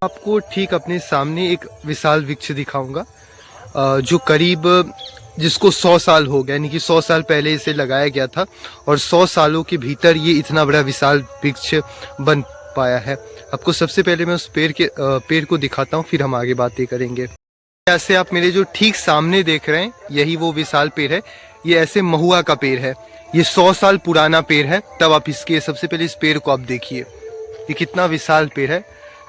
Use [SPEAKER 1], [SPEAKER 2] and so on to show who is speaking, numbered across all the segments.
[SPEAKER 1] आपको ठीक अपने सामने एक विशाल वृक्ष दिखाऊंगा जो करीब जिसको 100 साल हो गए, यानी कि 100 साल पहले इसे लगाया गया था और 100 सालों के भीतर ये इतना बड़ा विशाल वृक्ष बन पाया है। आपको सबसे पहले मैं उस पेड़ को दिखाता हूँ, फिर हम आगे बातें करेंगे। ऐसे आप मेरे जो ठीक सामने देख रहे हैं यही वो विशाल पेड़ है। ये ऐसे महुआ का पेड़ है, ये 100 साल पुराना पेड़ है। तब आप इसके सबसे पहले इस पेड़ को आप देखिए, ये कितना विशाल पेड़ है।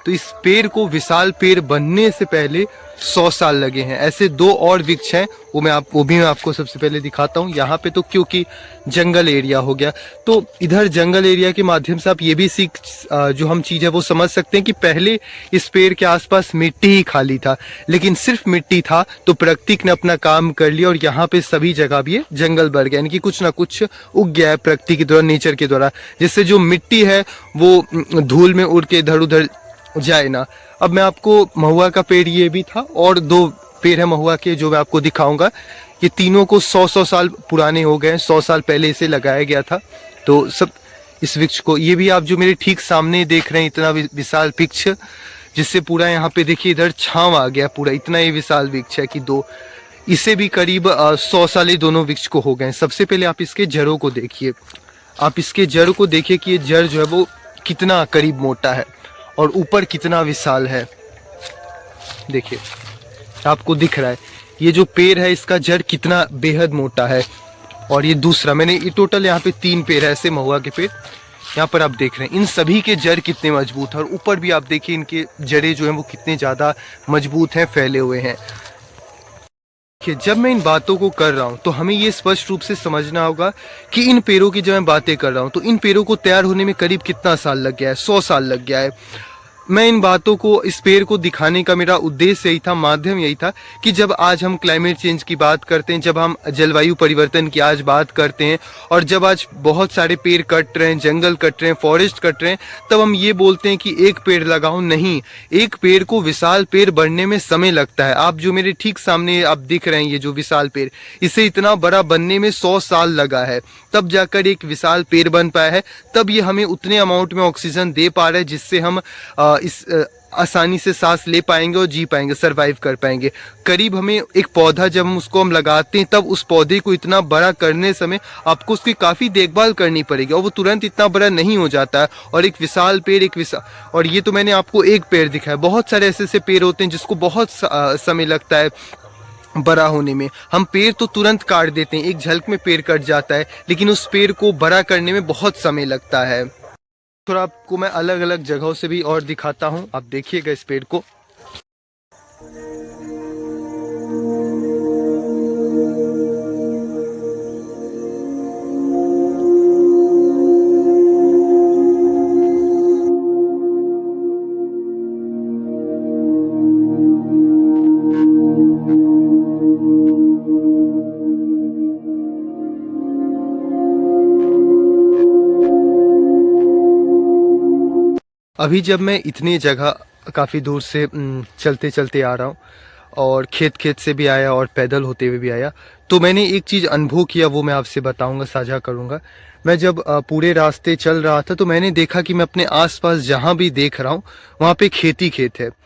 [SPEAKER 1] तो इस पेड़ को विशाल पेड़ बनने से पहले 100 साल लगे हैं। ऐसे 2 और वृक्ष हैं, वो भी मैं आपको सबसे पहले दिखाता हूँ। यहाँ पे तो क्योंकि जंगल एरिया हो गया, तो इधर जंगल एरिया के माध्यम से आप ये भी जो हम चीज़ है वो समझ सकते हैं कि पहले इस पेड़ के आसपास मिट्टी ही खाली था, लेकिन सिर्फ मिट्टी था तो प्रकृति ने अपना काम कर लिया और यहाँ पे सभी जगह भी जंगल बढ़ गया, यानी कि कुछ ना कुछ उग गया है प्रकृति के द्वारा, नेचर के द्वारा, जिससे जो मिट्टी है वो धूल में उड़ के इधर उधर जाए ना। अब मैं आपको महुआ का पेड़ ये भी था और 2 पेड़ है महुआ के जो मैं आपको दिखाऊंगा। ये तीनों को 100 साल पुराने हो गए, 100 साल पहले इसे लगाया गया था। तो सब इस वृक्ष को, ये भी आप जो मेरे ठीक सामने देख रहे हैं इतना विशाल वृक्ष, जिससे पूरा यहाँ पे देखिए इधर छांव आ गया पूरा, इतना ही विशाल वृक्ष है कि 2 इसे भी करीब 100 साल दोनों वृक्ष को हो गए। सबसे पहले आप इसके जड़ों को देखिए, आप इसके जड़ को देखिए कि ये जड़ जो है वो कितना करीब मोटा है और ऊपर कितना विशाल है। देखिए आपको दिख रहा है ये जो पेड़ है इसका जड़ कितना बेहद मोटा है। और ये दूसरा मैंने ये टोटल यहाँ पे 3 पेड़ है ऐसे महुआ के पेड़, यहाँ पर आप देख रहे हैं इन सभी के जड़ कितने मजबूत है और ऊपर भी आप देखिए इनके जड़ें जो हैं वो कितने ज़्यादा मजबूत हैं, फैले हुए हैं। जब मैं इन बातों को कर रहा हूँ तो हमें ये स्पष्ट रूप से समझना होगा कि इन पेड़ों की जब मैं बातें कर रहा हूँ तो इन पेड़ों को तैयार होने में करीब कितना साल लग गया है, 100 साल लग गया है। मैं इन बातों को, इस पेड़ को दिखाने का मेरा उद्देश्य यही था, माध्यम यही था कि जब आज हम क्लाइमेट चेंज की बात करते हैं, जब हम जलवायु परिवर्तन की आज बात करते हैं और जब आज बहुत सारे पेड़ कट रहे हैं, जंगल कट रहे हैं, फॉरेस्ट कट रहे हैं, तब हम ये बोलते हैं कि एक पेड़ लगाओ। नहीं, एक पेड़ को विशाल पेड़ बनने में समय लगता है। आप जो मेरे ठीक सामने आप दिख रहे हैं ये जो विशाल पेड़, इसे इतना बड़ा बनने में 100 साल लगा है, तब जाकर एक विशाल पेड़ बन पाया है। तब ये हमें उतने अमाउंट में ऑक्सीजन दे पा रहा है जिससे हम आसानी से सांस ले पाएंगे और जी पाएंगे, सरवाइव कर पाएंगे। करीब हमें एक पौधा जब हम लगाते हैं तब उस पौधे को इतना बड़ा करने समय आपको उसकी काफ़ी देखभाल करनी पड़ेगी और वो तुरंत इतना बड़ा नहीं हो जाता है। और एक विशाल पेड़, और ये तो मैंने आपको एक पेड़ दिखाया, बहुत सारे ऐसे पेड़ होते हैं जिसको बहुत समय लगता है बड़ा होने में। हम पेड़ तो तुरंत काट देते हैं, एक झलक में पेड़ कट जाता है, लेकिन उस पेड़ को बड़ा करने में बहुत समय लगता है। थोड़ा आपको मैं अलग अलग जगहों से भी और दिखाता हूँ, आप देखिएगा इस पेड़ को। अभी जब मैं इतनी जगह काफ़ी दूर से चलते चलते आ रहा हूँ और खेत से भी आया और पैदल होते हुए भी आया, तो मैंने एक चीज़ अनुभव किया, वो मैं आपसे बताऊंगा, साझा करूंगा। मैं जब पूरे रास्ते चल रहा था तो मैंने देखा कि मैं अपने आसपास जहाँ भी देख रहा हूँ वहाँ पे खेत है।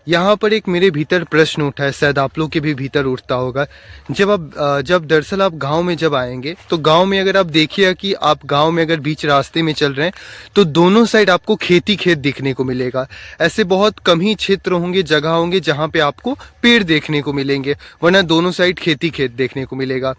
[SPEAKER 1] यहाँ पर एक मेरे भीतर प्रश्न उठा है, शायद आप लोग के भी भीतर उठता होगा। जब दरअसल आप गांव में जब आएंगे तो गांव में अगर आप देखिए कि आप गांव में अगर बीच रास्ते में चल रहे हैं तो दोनों साइड आपको खेत देखने को मिलेगा। ऐसे बहुत कम ही क्षेत्र होंगे, जगह होंगे जहाँ पे आपको पेड़ देखने को मिलेंगे, वरना दोनों साइड खेत देखने को मिलेगा।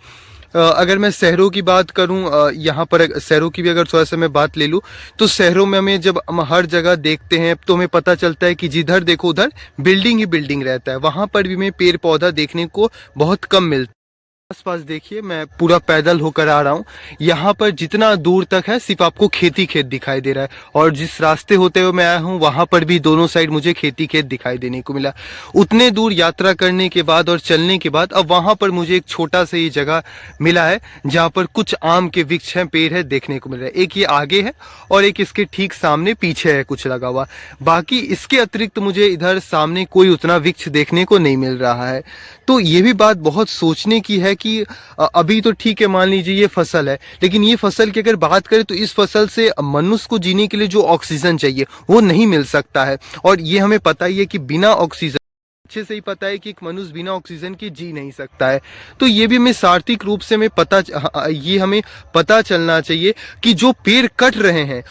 [SPEAKER 1] अगर मैं शहरों की बात करूं, यहाँ पर शहरों की भी अगर थोड़ा सा मैं बात ले लूँ तो शहरों में हमें जब हम हर जगह देखते हैं तो हमें पता चलता है कि जिधर देखो उधर बिल्डिंग ही बिल्डिंग रहता है। वहाँ पर भी हमें पेड़ पौधा देखने को बहुत कम मिलता है। आसपास देखिए, मैं पूरा पैदल होकर आ रहा हूँ, यहाँ पर जितना दूर तक है सिर्फ आपको खेत दिखाई दे रहा है। और जिस रास्ते होते हुए मैं आया हूँ वहाँ पर भी दोनों साइड मुझे खेत दिखाई देने को मिला। उतने दूर यात्रा करने के बाद और चलने के बाद अब वहाँ पर मुझे एक छोटा सा ये जगह मिला है जहाँ पर कुछ आम के वृक्ष हैं, पेड़ है, देखने को मिल रहा है। एक ये आगे है और एक इसके ठीक सामने पीछे है कुछ लगा हुआ। बाकी इसके अतिरिक्त मुझे इधर सामने कोई उतना वृक्ष देखने को नहीं मिल रहा है। तो ये भी बात बहुत सोचने की है है कि अभी तो ठीक है, मान लीजिए ये फसल है, लेकिन ये फसल की अगर बात करें तो इस फसल से मनुष्य को जीने के लिए जो ऑक्सीजन चाहिए वो नहीं मिल सकता है। और ये हमें पता ही है कि बिना ऑक्सीजन, अच्छे से ही पता है कि एक मनुष्य बिना ऑक्सीजन के जी नहीं सकता है। तो ये भी हमें सार्वत्रिक रूप से ये हमें पता चलना चाहिए कि जो पेड़ कट रहे हैं,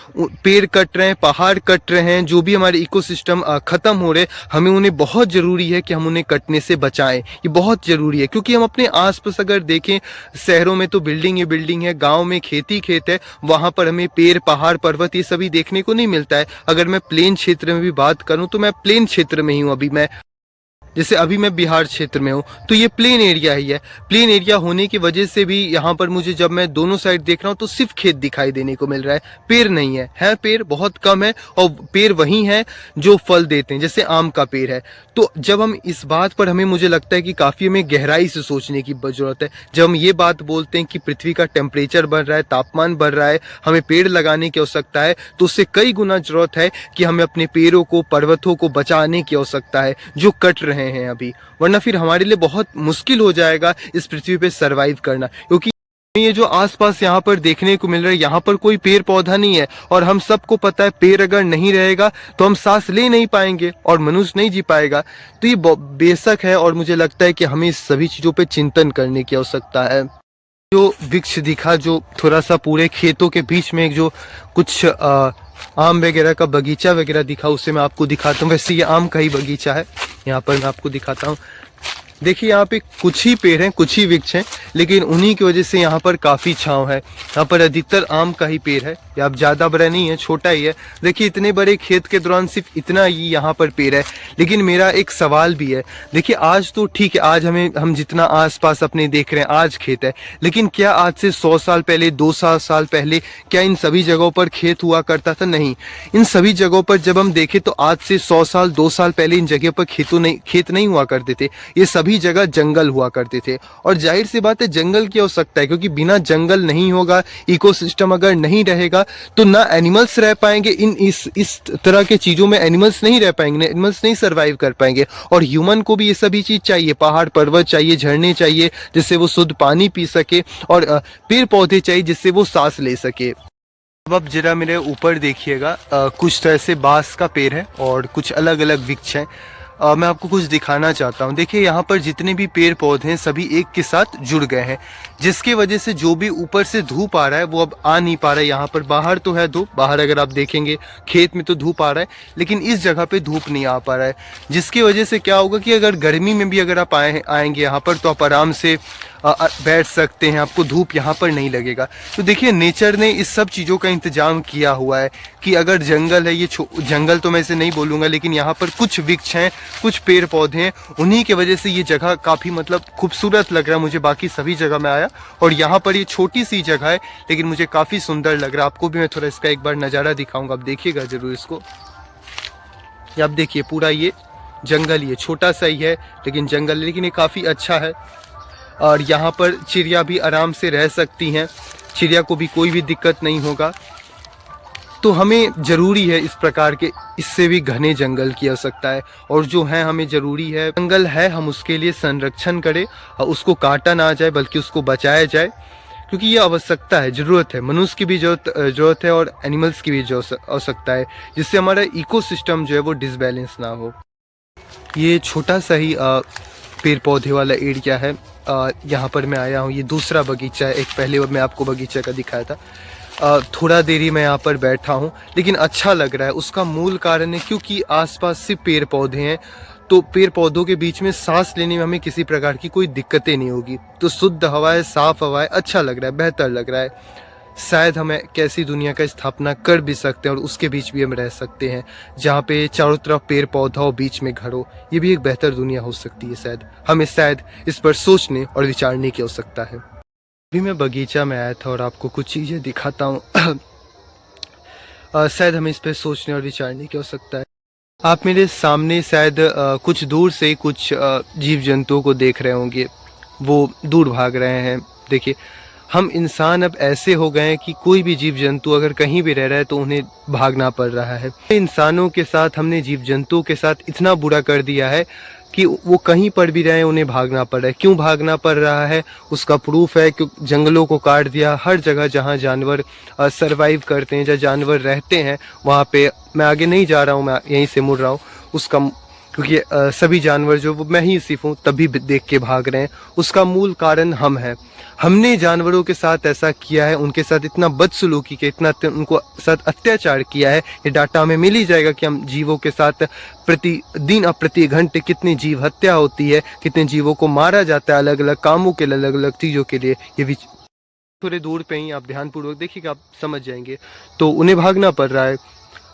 [SPEAKER 1] पेड़ कट रहे हैं, पहाड़ कट रहे हैं, जो भी हमारे इकोसिस्टम खत्म हो रहे, हमें उन्हें बहुत जरूरी है कि हम उन्हें कटने से बचाएं। ये बहुत जरूरी है, क्योंकि हम अपने आसपास अगर देखें, शहरों में तो बिल्डिंग ही बिल्डिंग है, गाँव में खेती खेत है, वहां पर हमें पेड़ पहाड़ पर्वत ये सभी देखने को नहीं मिलता है। अगर मैं प्लेन क्षेत्र में भी बात करूं तो मैं प्लेन क्षेत्र में ही हूं। जैसे अभी मैं बिहार क्षेत्र में हूँ, तो ये प्लेन एरिया ही है। प्लेन एरिया होने की वजह से भी यहाँ पर मुझे, जब मैं दोनों साइड देख रहा हूँ तो सिर्फ खेत दिखाई देने को मिल रहा है, पेड़ नहीं है पेड़ बहुत कम है, और पेड़ वही हैं जो फल देते हैं, जैसे आम का पेड़ है। तो जब हम इस बात पर, मुझे लगता है कि काफ़ी हमें गहराई से सोचने की ज़रूरत है। जब हम ये बात बोलते हैं कि पृथ्वी का टेम्परेचर बढ़ रहा है, तापमान बढ़ रहा है, हमें पेड़ लगाने की आवश्यकता है, तो उससे कई गुना ज़रूरत है कि हमें अपने पेड़ों को, पर्वतों को बचाने की आवश्यकता है जो कट रहे हैं अभी, वरना फिर हमारे लिए बहुत मुश्किल हो जाएगा इस पृथ्वी पे सरवाइव करना। क्योंकि ये जो आसपास यहाँ पर देखने को मिल रहा है, यहाँ पर कोई पेड़ पौधा नहीं है, और हम सबको पता है पेड़ अगर नहीं रहेगा तो हम सांस ले नहीं पाएंगे और मनुष्य नहीं जी पाएगा। तो ये बेशक है, और मुझे लगता है कि हमें इस सभी चीजों पे चिंतन करने की आवश्यकता है। जो वृक्ष दिखा, जो थोड़ा सा पूरे खेतों के बीच में जो कुछ आम वगैरह का बगीचा वगैरह दिखा, उससे मैं आपको दिखाता हूँ। वैसे ये आम का ही बगीचा है, यहाँ पर मैं आपको दिखाता हूँ। देखिए यहाँ पे कुछ ही पेड़ हैं, कुछ ही वृक्ष हैं, लेकिन उन्हीं की वजह से यहाँ पर काफ़ी छांव है। यहाँ पर अधिकतर आम का ही पेड़ है, या अब ज़्यादा बड़ा नहीं है, छोटा ही है। देखिए इतने बड़े खेत के दौरान सिर्फ इतना ही यहाँ पर पेड़ है। लेकिन मेरा एक सवाल भी है, देखिए आज तो ठीक है, आज हम जितना आसपास अपने देख रहे हैं आज खेत है, लेकिन क्या आज से 100 साल पहले, 200 साल पहले क्या इन सभी जगहों पर खेत हुआ करता था? नहीं। इन सभी जगहों पर जब हम देखें तो आज से 100 साल 2 साल पहले इन जगह पर खेत नहीं हुआ करते थे। ये सभी जगह जंगल हुआ करते थे, और जाहिर सी बात है जंगल की आवश्यकता है, क्योंकि बिना जंगल नहीं होगा, इकोसिस्टम अगर नहीं रहेगा तो ना एनिमल्स रह पाएंगे। इस तरह के चीजों में एनिमल्स नहीं रह पाएंगे, एनिमल्स नहीं सर्वाइव कर पाएंगे। और ह्यूमन को भी ये सभी चीज चाहिए, पहाड़ पर्वत चाहिए, झरने चाहिए जिससे वो शुद्ध पानी पी सके, और पेड़ पौधे चाहिए जिससे वो सांस ले सके। अब जरा मेरे ऊपर देखिएगा, कुछ तरह से बांस का पेड़ है और कुछ अलग अलग वृक्ष हैं। मैं आपको कुछ दिखाना चाहता हूँ। देखिए यहाँ पर जितने भी पेड़ पौधे हैं सभी एक के साथ जुड़ गए हैं, जिसके वजह से जो भी ऊपर से धूप आ रहा है वो अब आ नहीं पा रहा है। यहाँ पर बाहर तो है धूप, बाहर अगर आप देखेंगे खेत में तो धूप आ रहा है, लेकिन इस जगह पे धूप नहीं आ पा रहा है, जिसकी वजह से क्या होगा कि अगर गर्मी में भी अगर आप आएंगे यहाँ पर तो आप आराम से बैठ सकते हैं, आपको धूप यहाँ पर नहीं लगेगा। तो देखिए नेचर ने इस सब चीज़ों का इंतजाम किया हुआ है कि अगर जंगल है, ये जंगल तो मैं इसे नहीं बोलूँगा, लेकिन यहाँ पर कुछ वृक्ष हैं, कुछ पेड़ पौधे हैं, उन्हीं की वजह से ये जगह काफ़ी मतलब खूबसूरत लग रहा है मुझे। बाकी सभी जगह मैं आया और यहाँ पर ये छोटी सी जगह है, लेकिन मुझे काफ़ी सुंदर लग रहा है। आपको भी मैं थोड़ा इसका एक बार नज़ारा दिखाऊँगा, आप देखिएगा ज़रूर इसको। आप देखिए पूरा ये जंगल, ये छोटा सा ही है लेकिन जंगल, लेकिन ये काफ़ी अच्छा है। और यहाँ पर चिड़िया भी आराम से रह सकती हैं, चिड़िया को भी कोई भी दिक्कत नहीं होगा। तो हमें ज़रूरी है इस प्रकार के, इससे भी घने जंगल की आवश्यकता है, और जो है हमें ज़रूरी है, जंगल है हम उसके लिए संरक्षण करें, और उसको काटा ना जाए बल्कि उसको बचाया जाए, क्योंकि ये आवश्यकता है, ज़रूरत है, मनुष्य की भी ज़रूरत है और एनिमल्स की भी आवश्यकता है, जिससे हमारा इकोसिस्टम जो है वो डिसबैलेंस ना हो। ये छोटा सा ही पेड़ पौधे वाला एरिया है, यहाँ पर मैं आया हूँ। ये दूसरा बगीचा है, एक पहले मैं आपको बगीचा का दिखाया था। थोड़ा देरी मैं यहाँ पर बैठा हूँ, लेकिन अच्छा लग रहा है। उसका मूल कारण है क्योंकि आसपास सिर्फ पेड़ पौधे हैं, तो पेड़ पौधों के बीच में सांस लेने में हमें किसी प्रकार की कोई दिक्कतें नहीं होगी। तो शुद्ध हवा है, साफ हवा है, अच्छा लग रहा है, बेहतर लग रहा है। शायद हमें कैसी दुनिया का स्थापना कर भी सकते हैं और उसके बीच भी हम रह सकते हैं, जहाँ पे चारों तरफ पेड़ पौधा हो, बीच में घर हो। ये भी एक बेहतर दुनिया हो सकती है। शायद हमें इस पर सोचने और विचारने की आवश्यकता है। अभी मैं बगीचा में आया था और आपको कुछ चीज़ें दिखाता हूँ। शायद हमें इस पर सोचने और विचारने की आवश्यकता है। आप मेरे सामने शायद कुछ दूर से कुछ जीव जंतुओं को देख रहे होंगे, वो दूर भाग रहे हैं। देखिए हम इंसान अब ऐसे हो गए हैं कि कोई भी जीव जंतु अगर कहीं भी रह रहा है तो उन्हें भागना पड़ रहा है। इंसानों के साथ, हमने जीव जंतुओं के साथ इतना बुरा कर दिया है कि वो कहीं पर भी रहे उन्हें भागना पड़ रहा है। क्यों भागना पड़ रहा है उसका प्रूफ है कि जंगलों को काट दिया। हर जगह जहाँ जानवर सरवाइव करते हैं, जहाँ जानवर रहते हैं, वहाँ पे मैं आगे नहीं जा रहा हूँ, मैं यहीं से मुड़ रहा हूँ उसका, क्योंकि सभी जानवर जो वो मैं ही सिर्फ हूँ तभी देख के भाग रहे हैं। उसका मूल कारण हम हैं। हमने जानवरों के साथ ऐसा किया है, उनके साथ इतना बदसलूकी किया, इतना उनको साथ अत्याचार किया है। ये डाटा हमें मिल ही जाएगा कि हम जीवों के साथ प्रतिदिन और प्रति घंटे कितनी जीव हत्या होती है, कितने जीवों को मारा जाता है अलग अलग कामों के लिए, अलग अलग चीज़ों के लिए। ये भी थोड़े दूर पे ही आप ध्यानपूर्वक देखिएगा, आप समझ जाएंगे। तो उन्हें भागना पड़ रहा है।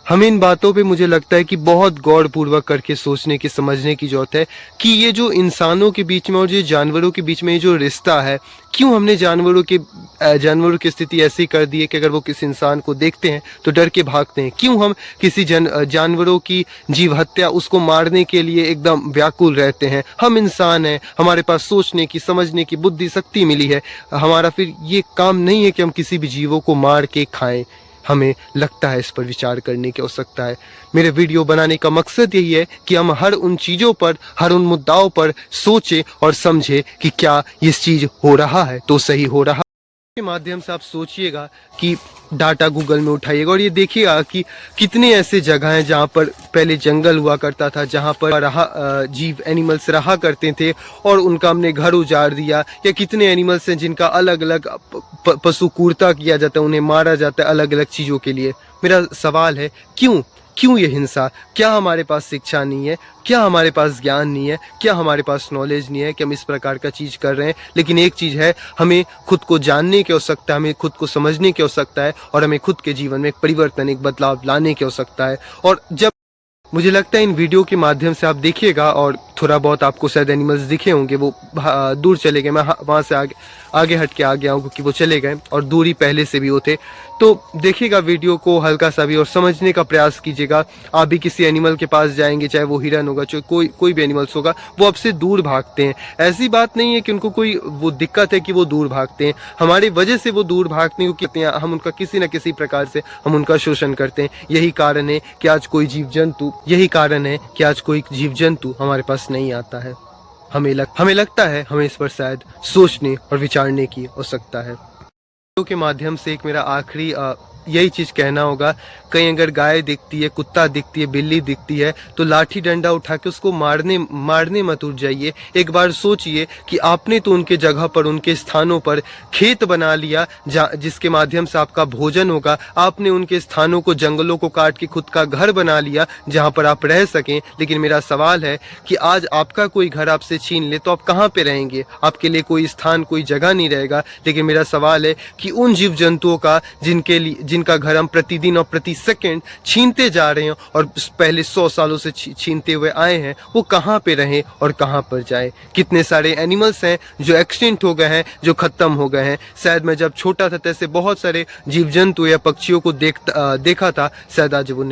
[SPEAKER 1] हमें इन बातों पे मुझे लगता है कि बहुत गौर पूर्वक करके सोचने की, समझने की जरूरत है कि ये जो इंसानों के बीच में और जो जानवरों के बीच में ये जो रिश्ता है, क्यों हमने जानवरों की स्थिति ऐसी कर दी है कि अगर वो किसी इंसान को देखते हैं तो डर के भागते हैं। क्यों हम किसी जानवरों की जीव हत्या, उसको मारने के लिए एकदम व्याकुल रहते हैं। हम इंसान हैं, हमारे पास सोचने की, समझने की बुद्धि शक्ति मिली है। हमारा फिर ये काम नहीं है कि हम किसी भी जीवों को मार के खाएं। हमें लगता है इस पर विचार करने की आवश्यकता है। मेरे वीडियो बनाने का मकसद यही है कि हम हर उन चीज़ों पर, हर उन मुद्दाओं पर सोचें और समझें कि क्या ये चीज़ हो रहा है तो सही हो रहा है। के माध्यम से आप सोचिएगा कि डाटा गूगल में उठाइएगा और ये देखिएगा कि कितने ऐसे जगह हैं जहाँ पर पहले जंगल हुआ करता था, जहाँ पर जीव एनिमल्स रहा करते थे और उनका हमने घर उजाड़ दिया। या कितने एनिमल्स हैं जिनका अलग अलग पशु क्रूरता किया जाता है, उन्हें मारा जाता है अलग अलग चीज़ों के लिए। मेरा सवाल है क्यों ये हिंसा? क्या हमारे पास शिक्षा नहीं है? क्या हमारे पास ज्ञान नहीं है? क्या हमारे पास नॉलेज नहीं है कि हम इस प्रकार का चीज़ कर रहे हैं? लेकिन एक चीज़ है, हमें खुद को जानने की आवश्यकता है, हमें खुद को समझने की आवश्यकता है और हमें खुद के जीवन में एक परिवर्तन, एक बदलाव लाने की आवश्यकता है। और जब मुझे लगता है इन वीडियो के माध्यम से आप देखिएगा और थोड़ा बहुत आपको शायद एनिमल्स दिखे होंगे, वो दूर चले गए। मैं वहाँ से आगे हट के आ गया हूँ क्योंकि वो चले गए और दूरी पहले से भी होते। तो देखिएगा वीडियो को हल्का सा भी और समझने का प्रयास कीजिएगा। आप भी किसी एनिमल के पास जाएंगे, चाहे वो हिरन होगा, चाहे कोई भी एनिमल्स होगा, वो आपसे दूर भागते हैं। ऐसी बात नहीं है कि उनको कोई वो दिक्कत है कि वो दूर भागते हैं, हमारी वजह से वो दूर भागते हैं क्योंकि हम उनका किसी न किसी प्रकार से हम उनका शोषण करते हैं। यही कारण है कि आज कोई जीव जंतु हमारे पास नहीं आता है। हमें लगता है हमें इस पर शायद सोचने और विचारने की आवश्यकता है। के माध्यम से एक मेरा आखिरी यही चीज़ कहना होगा, कहीं अगर गाय दिखती है, कुत्ता दिखती है, बिल्ली दिखती है तो लाठी डंडा उठा के उसको मारने मत उठ जाइए। एक बार सोचिए कि आपने तो उनके जगह पर, उनके स्थानों पर खेत बना लिया जिसके माध्यम से आपका भोजन होगा। आपने उनके स्थानों को, जंगलों को काट के खुद का घर बना लिया जहाँ पर आप रह सकें। लेकिन मेरा सवाल है कि आज आपका कोई घर आपसे छीन ले तो आप कहाँ पे रहेंगे? आपके लिए कोई स्थान, कोई जगह नहीं रहेगा। लेकिन मेरा सवाल है कि उन जीव जंतुओं का जिनका घर हम प्रतिदिन और प्रति सेकंड छीनते जा रहे हैं और पहले 100 सालों से छीनते हुए आए हैं, वो कहाँ पे रहें और कहाँ पर जाए? कितने सारे एनिमल्स हैं जो एक्सटिंक्ट हो गए हैं, जो खत्म हो गए हैं। शायद मैं जब छोटा था तैसे बहुत सारे जीव जंतु या पक्षियों को देखा था, शायद आज वो